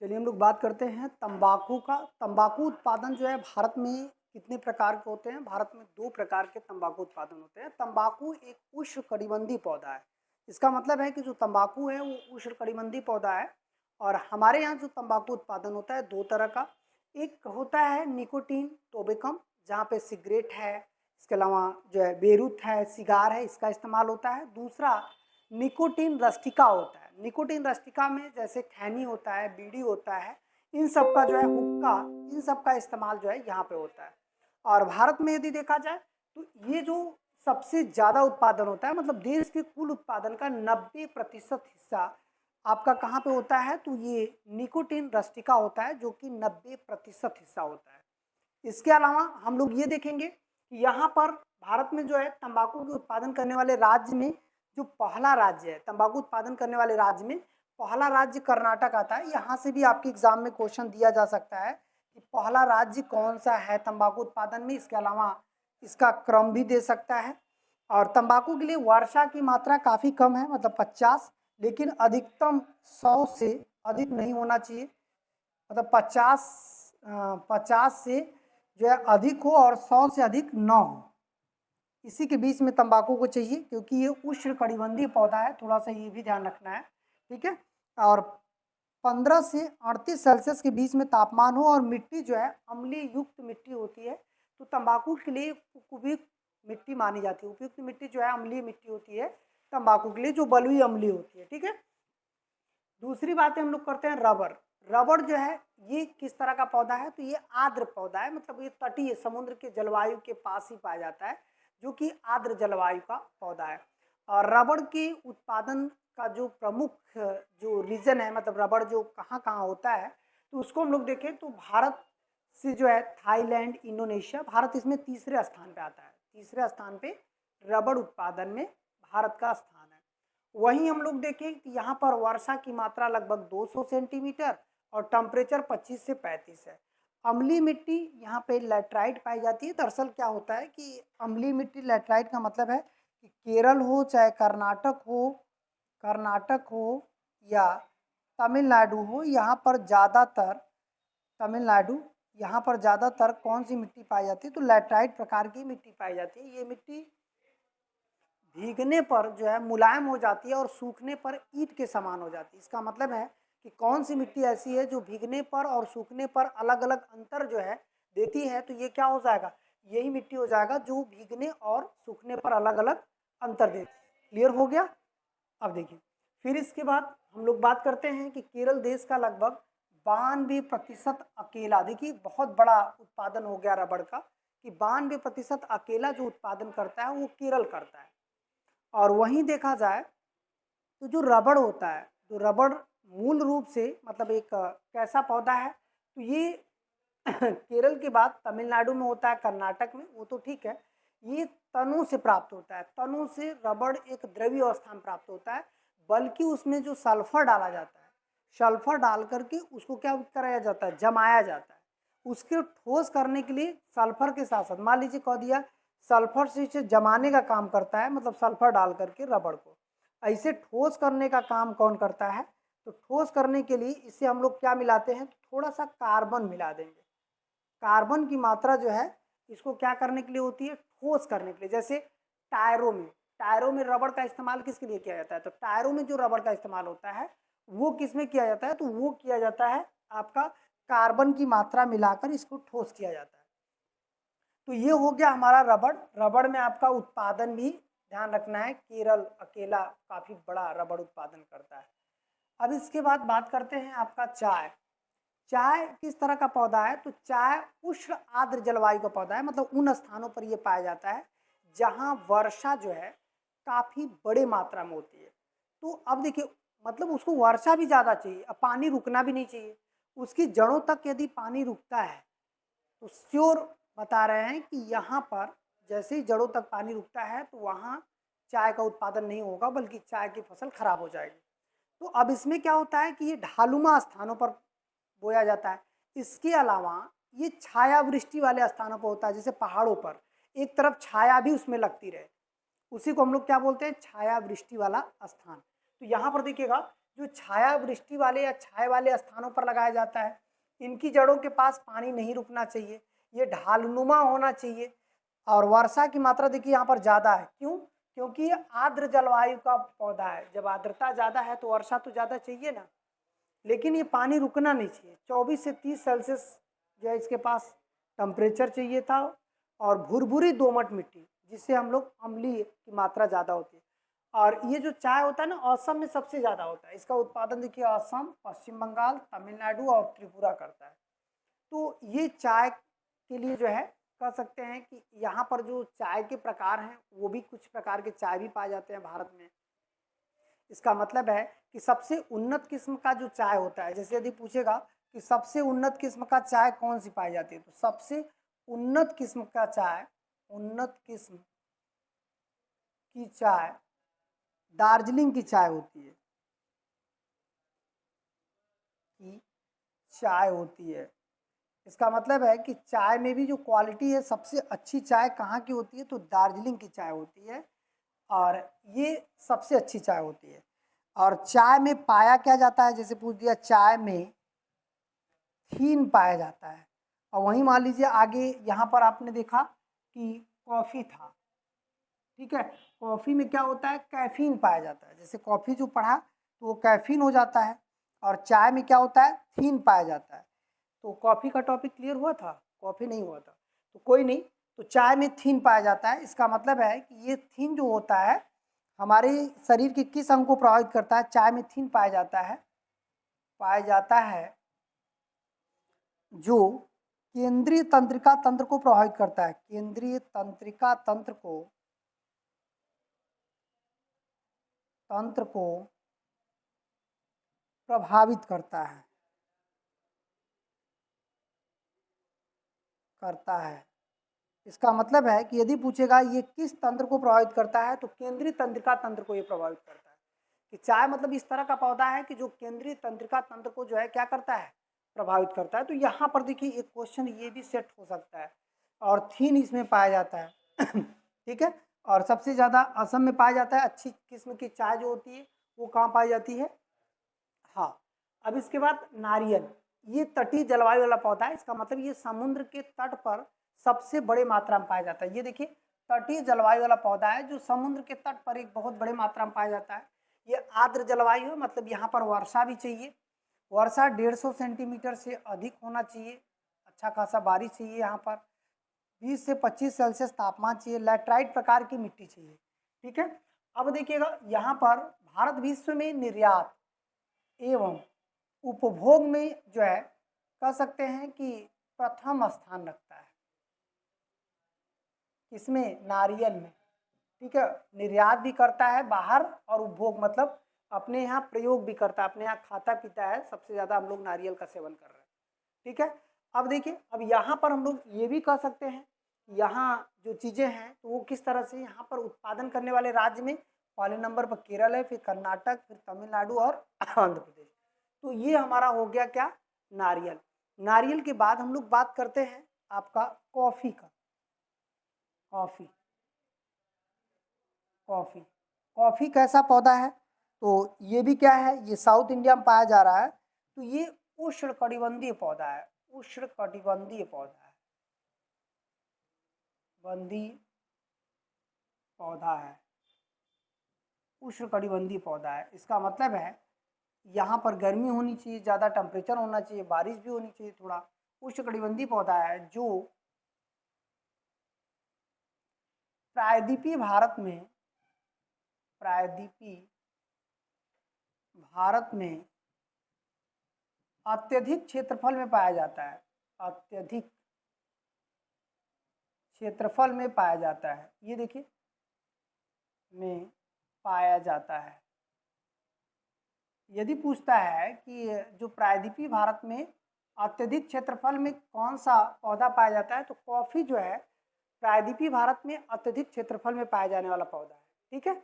चलिए हम लोग बात करते हैं तंबाकू का। तंबाकू उत्पादन जो है भारत में कितने प्रकार के होते हैं? भारत में 2 प्रकार के तंबाकू उत्पादन होते हैं। तंबाकू एक उष्णकटिबंधीय पौधा है। इसका मतलब है कि जो तंबाकू है वो उष्णकटिबंधीय पौधा है और हमारे यहाँ जो तंबाकू उत्पादन होता है 2 तरह का। एक होता है निकोटीन टोबैकम, जहाँ पे सिगरेट है, इसके अलावा जो है बेरूथ है, सिगार है, इसका इस्तेमाल होता है। दूसरा निकोटीन रस्टिका होता है। निकोटीन रस्टिका में जैसे खैनी होता है, बीड़ी होता है, इन सब का जो है हुक्का, इन सब का इस्तेमाल जो है यहाँ पे होता है। और भारत में यदि देखा जाए तो ये जो सबसे ज़्यादा उत्पादन होता है, मतलब देश के कुल उत्पादन का 90% हिस्सा आपका कहाँ पे होता है? तो ये निकोटीन रस्टिका होता है, जो कि 90% हिस्सा होता है। इसके अलावा हम लोग ये देखेंगे कि यहाँ पर भारत में जो है तंबाकू के उत्पादन करने वाले राज्य में जो पहला राज्य है, तंबाकू उत्पादन करने वाले राज्य में पहला राज्य कर्नाटक आता है। यहाँ से भी आपके एग्जाम में क्वेश्चन दिया जा सकता है कि पहला राज्य कौन सा है तंबाकू उत्पादन में। इसके अलावा इसका क्रम भी दे सकता है। और तंबाकू के लिए वर्षा की मात्रा काफ़ी कम है, मतलब 50, लेकिन अधिकतम 100 से अधिक नहीं होना चाहिए। मतलब 50 से जो है अधिक हो और 100 से अधिक न हो, इसी के बीच में तंबाकू को चाहिए, क्योंकि ये उष्णकटिबंधीय पौधा है। थोड़ा सा ये भी ध्यान रखना है, ठीक है। और 15 से 38 सेल्सियस के बीच में तापमान हो और मिट्टी जो है अम्लीय युक्त मिट्टी होती है। तो तंबाकू के लिए उपयुक्त मिट्टी मानी जाती है। उपयुक्त मिट्टी जो है अम्लीय मिट्टी होती है तंबाकू के लिए, जो बलुई अम्लीय होती है, ठीक है। दूसरी बात हम लोग करते हैं रबर। रबर जो है ये किस तरह का पौधा है? तो ये आर्द्र पौधा है, मतलब ये तटीय समुद्र के जलवायु के पास ही पाया जाता है, जो कि आर्द्र जलवायु का पौधा है। और रबर के उत्पादन का जो प्रमुख जो रीजन है, मतलब रबर जो कहाँ कहाँ होता है, तो उसको हम लोग देखें तो भारत से जो है थाईलैंड, इंडोनेशिया, भारत इसमें तीसरे स्थान पे आता है। तीसरे स्थान पे रबर उत्पादन में भारत का स्थान है। वहीं हम लोग देखें कि यहाँ पर वर्षा की मात्रा लगभग 200 सेंटीमीटर और टेम्परेचर 25 से 35 है। अम्लीय मिट्टी यहाँ पे लैटराइट पाई जाती है। दरअसल क्या होता है कि अम्लीय मिट्टी, लैटराइट का मतलब है कि केरल हो चाहे कर्नाटक हो या तमिलनाडु हो, यहाँ पर ज़्यादातर तमिलनाडु यहाँ पर ज़्यादातर कौन सी मिट्टी पाई जाती है? तो लैटराइट प्रकार की मिट्टी पाई जाती है। ये मिट्टी भीगने पर जो है मुलायम हो जाती है और सूखने पर ईंट के समान हो जाती है। इसका मतलब है कि कौन सी मिट्टी ऐसी है जो भीगने पर और सूखने पर अलग अलग अंतर जो है देती है? तो ये क्या हो जाएगा? यही मिट्टी हो जाएगा जो भीगने और सूखने पर अलग अलग अंतर देती है। क्लियर हो गया? अब देखिए, फिर इसके बाद हम लोग बात करते हैं कि केरल देश का लगभग 92% अकेला, देखिए बहुत बड़ा उत्पादन हो गया रबड़ का, कि 92% अकेला जो उत्पादन करता है वो केरल करता है। और वहीं देखा जाए तो जो रबड़ होता है, जो रबड़ मूल रूप से मतलब एक कैसा पौधा है? तो ये केरल के बाद तमिलनाडु में होता है, कर्नाटक में, वो तो ठीक है। ये तनों से प्राप्त होता है। तनों से रबड़ एक द्रव्य अवस्था में प्राप्त होता है, बल्कि उसमें जो सल्फर डाला जाता है, सल्फर डाल करके उसको क्या कराया जाता है? जमाया जाता है। उसके ठोस करने के लिए सल्फर के साथ साथ मान लीजिए कह दिया सल्फर से इसे जमाने का काम करता है, मतलब सल्फर डाल करके रबड़ को। ऐसे ठोस करने का काम कौन करता है? तो ठोस करने के लिए इसे हम लोग क्या मिलाते हैं? थोड़ा सा कार्बन मिला देंगे। कार्बन की मात्रा जो है इसको क्या करने के लिए होती है? ठोस करने के लिए। जैसे टायरों में रबड़ का इस्तेमाल किसके लिए किया जाता है? तो टायरों में जो रबड़ का इस्तेमाल होता है वो किस में किया जाता है? तो वो किया जाता है आपका कार्बन की मात्रा मिलाकर इसको ठोस किया जाता है। तो ये हो गया हमारा रबड़। रबड़ में आपका उत्पादन भी ध्यान रखना है, केरल अकेला काफी बड़ा रबड़ उत्पादन करता है। अब इसके बाद बात करते हैं आपका चाय। चाय किस तरह का पौधा है? तो चाय उष्ण आर्द्र जलवायु का पौधा है, मतलब उन स्थानों पर यह पाया जाता है जहां वर्षा जो है काफी बड़े मात्रा में होती है। तो अब देखिए, मतलब उसको वर्षा भी ज्यादा चाहिए, अब पानी रुकना भी नहीं चाहिए। उसकी जड़ों तक यदि पानी रुकता है तो श्योर बता रहे हैं कि यहाँ पर जैसे ही जड़ों तक पानी रुकता है तो वहाँ चाय का उत्पादन नहीं होगा, बल्कि चाय की फसल खराब हो जाएगी। तो अब इसमें क्या होता है कि ये ढालुमा स्थानों पर बोया जाता है। इसके अलावा ये छायावृष्टि वाले स्थानों पर होता है, जैसे पहाड़ों पर एक तरफ छाया भी उसमें लगती रहे, उसी को हम लोग क्या बोलते हैं? छायावृष्टि वाला स्थान। तो यहाँ पर देखिएगा जो छाया वृष्टि वाले या छाया वाले स्थानों पर लगाया जाता है। इनकी जड़ों के पास पानी नहीं रुकना चाहिए, ये ढालनुमा होना चाहिए और वर्षा की मात्रा देखिए यहाँ पर ज़्यादा है। क्यों? क्योंकि ये आर्द्र जलवायु का पौधा है। जब आर्द्रता ज़्यादा है तो वर्षा तो ज़्यादा चाहिए ना, लेकिन ये पानी रुकना नहीं चाहिए। 24 से 30 सेल्सियस जो है इसके पास टेम्परेचर चाहिए था और भुरभुरी दोमट मिट्टी, जिससे हम लोग अम्लीय की मात्रा ज़्यादा होती है। और ये जो चाय होता है ना, असम में सबसे ज़्यादा होता है। इसका उत्पादन देखिए असम, पश्चिम बंगाल, तमिलनाडु और त्रिपुरा करता है। तो ये चाय के लिए जो है कह सकते हैं कि यहाँ पर जो चाय के प्रकार हैं वो भी कुछ प्रकार के चाय भी पाए जाते हैं भारत में। इसका मतलब है कि सबसे उन्नत किस्म का जो चाय होता है, जैसे यदि पूछेगा कि सबसे उन्नत किस्म का चाय कौन सी पाई जाती है, तो सबसे उन्नत किस्म का चाय, उन्नत किस्म की चाय दार्जिलिंग की चाय होती है, की चाय होती है। इसका मतलब है कि चाय में भी जो क्वालिटी है, सबसे अच्छी चाय कहाँ की होती है, तो दार्जिलिंग की चाय होती है और ये सबसे अच्छी चाय होती है। और चाय में पाया क्या जाता है, जैसे पूछ दिया चाय में थीन पाया जाता है। और वहीं मान लीजिए आगे यहाँ पर आपने देखा कि कॉफ़ी था, ठीक है। कॉफ़ी में क्या होता है, कैफीन पाया जाता है। जैसे कॉफ़ी जो पढ़ा तो वो कैफीन हो जाता है और चाय में क्या होता है, थीन पाया जाता है। तो कॉफ़ी का टॉपिक क्लियर हुआ था, कॉफ़ी नहीं हुआ था, तो कोई नहीं। तो चाय में थीन पाया जाता है। इसका मतलब है कि ये थीन जो होता है हमारे शरीर के किस अंग को प्रभावित करता है, चाय में थीन पाया जाता है जो केंद्रीय तंत्रिका तंत्र को प्रभावित करता है। केंद्रीय तंत्रिका तंत्र को प्रभावित करता है। इसका मतलब है कि यदि पूछेगा ये किस तंत्र को प्रभावित करता है, तो केंद्रीय तंत्रिका तंत्र को ये प्रभावित करता है। कि चाय मतलब इस तरह का पौधा है कि जो केंद्रीय तंत्रिका तंत्र को जो है क्या करता है, प्रभावित करता है। तो यहाँ पर देखिए एक क्वेश्चन ये भी सेट हो सकता है और थीन इसमें पाया जाता है ठीक है। और सबसे ज़्यादा असम में पाया जाता है। अच्छी किस्म की चाय जो होती है वो कहाँ पाई जाती है, हाँ। अब इसके बाद नारियल, ये तटीय जलवायु वाला पौधा है। इसका मतलब ये समुद्र के तट पर सबसे बड़े मात्रा में पाया जाता है। ये देखिए तटीय जलवायु वाला पौधा है जो समुद्र के तट पर एक बहुत बड़े मात्रा में पाया जाता है। ये आर्द्र जलवायु है, मतलब यहाँ पर वर्षा भी चाहिए। वर्षा 150 सेंटीमीटर से अधिक होना चाहिए, अच्छा खासा बारिश चाहिए। यहाँ पर 20 से 25 सेल्सियस तापमान चाहिए। लैटराइट प्रकार की मिट्टी चाहिए, ठीक है। अब देखिएगा यहाँ पर भारत विश्व में निर्यात एवं उपभोग में जो है कह सकते हैं कि प्रथम स्थान रखता है। इसमें नारियल में, ठीक है। निर्यात भी करता है बाहर और उपभोग मतलब अपने यहाँ प्रयोग भी करता है, अपने यहाँ खाता पीता है। सबसे ज़्यादा हम लोग नारियल का सेवन कर रहे हैं, ठीक है। अब देखिए, अब यहाँ पर हम लोग ये भी कह सकते हैं यहाँ जो चीज़ें हैं तो वो किस तरह से यहाँ पर उत्पादन करने वाले राज्य में पहले नंबर पर केरल है, फिर कर्नाटक, फिर तमिलनाडु और आंध्र प्रदेश। तो ये हमारा हो गया क्या, नारियल। नारियल के बाद हम लोग बात करते हैं आपका कॉफ़ी का। कॉफ़ी कॉफ़ी कॉफ़ी कैसा पौधा है, तो ये भी क्या है, ये साउथ इंडिया में पाया जा रहा है। तो ये उष्णकटिबंधीय पौधा है, उष्णकटिबंधीय पौधा है, बंधी पौधा है, उष्णकटिबंधीय पौधा है। इसका मतलब है यहाँ पर गर्मी होनी चाहिए, ज़्यादा टेम्परेचर होना चाहिए, बारिश भी होनी चाहिए थोड़ा। उष्णकटिबंधीय पौधा है जो प्रायद्वीपीय भारत में अत्यधिक क्षेत्रफल में पाया जाता है। अत्यधिक क्षेत्रफल में पाया जाता है, ये देखिए में पाया जाता है। यदि पूछता है कि जो प्रायद्वीपीय भारत में अत्यधिक क्षेत्रफल में कौन सा पौधा पाया जाता है, तो कॉफ़ी जो है प्रायद्वीपीय भारत में अत्यधिक क्षेत्रफल में पाया जाने वाला पौधा है, ठीक है।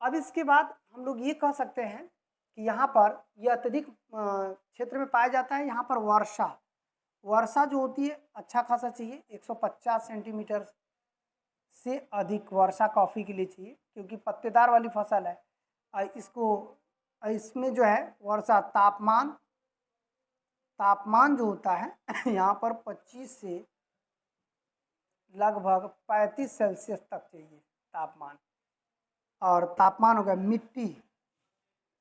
अब इसके बाद हम लोग ये कह सकते हैं कि यहाँ पर यह अत्यधिक क्षेत्र में पाया जाता है। यहाँ पर वर्षा जो होती है अच्छा खासा चाहिए, 150 सेंटीमीटर से अधिक वर्षा कॉफ़ी के लिए चाहिए, क्योंकि पत्तेदार वाली फसल है। इसको इसमें जो है वर्षा तापमान जो होता है यहाँ पर 25 से लगभग 35 सेल्सियस तक चाहिए तापमान। और तापमान हो गया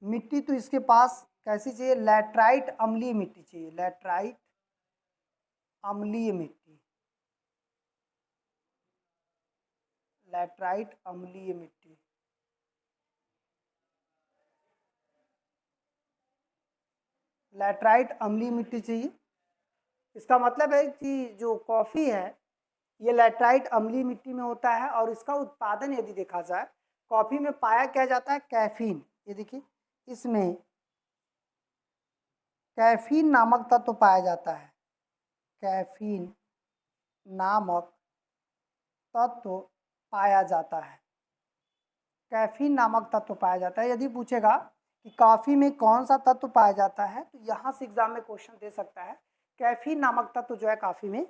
मिट्टी तो इसके पास कैसी चाहिए, लैटराइट अम्लीय मिट्टी चाहिए, लैटराइट अम्लीय मिट्टी, लैटराइट अम्लीय मिट्टी। लैटराइट अम्लीय मिट्टी चाहिए। इसका मतलब है कि जो कॉफ़ी है ये लैटराइट अम्लीय मिट्टी में होता है और इसका उत्पादन यदि देखा जाए, कॉफ़ी में पाया क्या जाता है, कैफीन। ये देखिए इसमें कैफीन नामक तत्व पाया जाता है, कैफीन नामक तत्व पाया जाता है, कैफीन नामक तत्व पाया जाता है। यदि पूछेगा कि कॉफ़ी में कौन सा तत्व पाया जाता है तो यहाँ से एग्जाम में क्वेश्चन दे सकता है, कैफीन नामक तत्व जो है कॉफ़ी में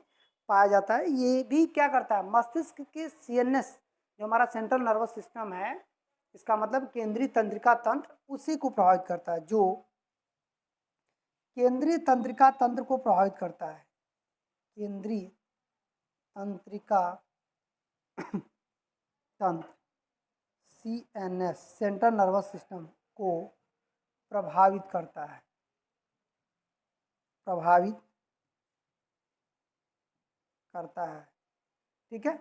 पाया जाता है। ये भी क्या करता है, मस्तिष्क के सीएनएस जो हमारा सेंट्रल नर्वस सिस्टम है, इसका मतलब केंद्रीय तंत्रिका तंत्र, उसी को प्रभावित करता है, जो केंद्रीय तंत्रिका तंत्र को प्रभावित करता है, केंद्रीय तंत्रिका तंत्र सीएनएस सेंट्रल नर्वस सिस्टम को प्रभावित करता है, प्रभावित करता है। ठीक है,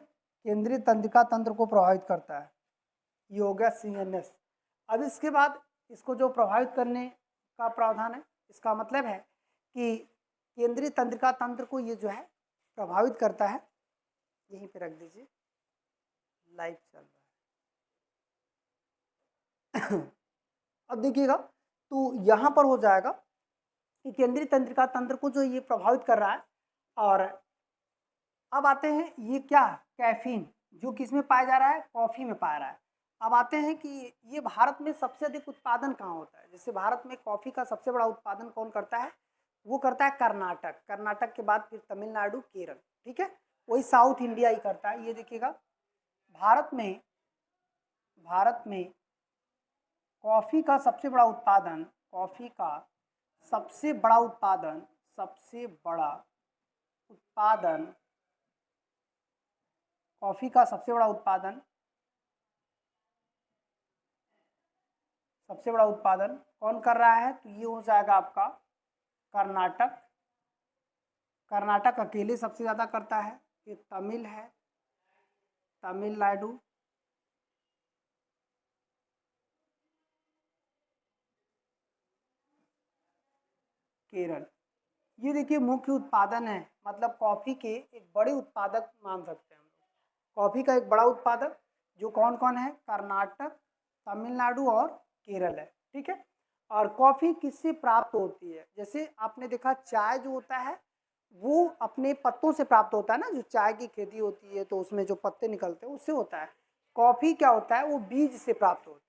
केंद्रीय तंत्रिका तंत्र को प्रभावित करता है, ये हो गया सीएनएस। अब इसके बाद इसको जो प्रभावित करने का प्रावधान है, इसका मतलब है कि केंद्रीय तंत्रिका तंत्र को ये जो है प्रभावित करता है। यहीं पे रख दीजिए, लाइव चल रहा है अब देखिएगा तो यहाँ पर हो जाएगा कि केंद्रीय तंत्रिका तंत्र को जो ये प्रभावित कर रहा है। और अब आते हैं ये क्या, कैफीन, जो किस में पाया जा रहा है, कॉफ़ी में पाया रहा है। अब आते हैं कि ये भारत में सबसे अधिक उत्पादन कहाँ होता है। जैसे भारत में कॉफ़ी का सबसे बड़ा उत्पादन कौन करता है, वो करता है कर्नाटक, कर्नाटक के बाद फिर तमिलनाडु, केरल। ठीक है, वही साउथ इंडिया ही करता है। ये देखिएगा भारत में कॉफ़ी का सबसे बड़ा उत्पादन, कॉफ़ी का सबसे बड़ा उत्पादन, कॉफ़ी का सबसे बड़ा उत्पादन कौन कर रहा है, तो ये हो जाएगा आपका कर्नाटक। कर्नाटक अकेले सबसे ज़्यादा करता है। ये तमिल है, तमिलनाडु, केरल। ये देखिए मुख्य उत्पादन है, मतलब कॉफ़ी के एक बड़े उत्पादक मान सकते हैं हम लोग। कॉफ़ी का एक बड़ा उत्पादक जो कौन कौन है, कर्नाटक, तमिलनाडु और केरल है। ठीक है, और कॉफ़ी किससे प्राप्त होती है, जैसे आपने देखा चाय जो होता है वो अपने पत्तों से प्राप्त होता है ना, जो चाय की खेती होती है तो उसमें जो पत्ते निकलते हैं उससे होता है। कॉफ़ी क्या होता है, वो बीज से प्राप्त होता है।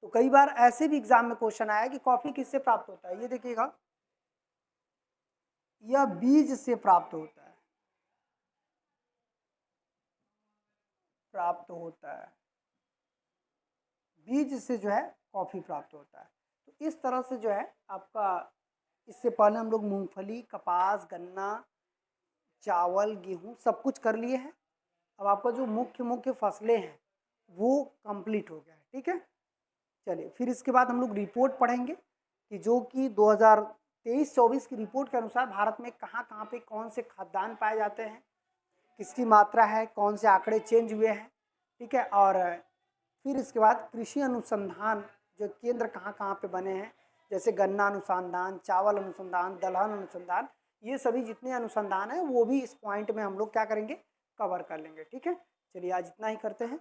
तो कई बार ऐसे भी एग्जाम में क्वेश्चन आया कि कॉफ़ी किससे प्राप्त होता है, ये देखिएगा यह बीज से प्राप्त होता है, बीज से जो है कॉफ़ी प्राप्त होता है। तो इस तरह से जो है आपका, इससे पहले हम लोग मूंगफली, कपास, गन्ना, चावल, गेहूं सब कुछ कर लिए हैं। अब आपका जो मुख्य फसलें हैं वो कंप्लीट हो गया है। ठीक है, चलिए फिर इसके बाद हम लोग रिपोर्ट पढ़ेंगे कि जो कि 2023-24 की रिपोर्ट के अनुसार भारत में कहाँ कहाँ पे कौन से खाद्यान्न पाए जाते हैं, किसकी मात्रा है, कौन से आंकड़े चेंज हुए हैं। ठीक है, और फिर इसके बाद कृषि अनुसंधान जो केंद्र कहाँ कहाँ पे बने हैं, जैसे गन्ना अनुसंधान, चावल अनुसंधान, दलहन अनुसंधान, ये सभी जितने अनुसंधान हैं वो भी इस पॉइंट में हम लोग क्या करेंगे, कवर कर लेंगे। ठीक है, चलिए आज इतना ही करते हैं।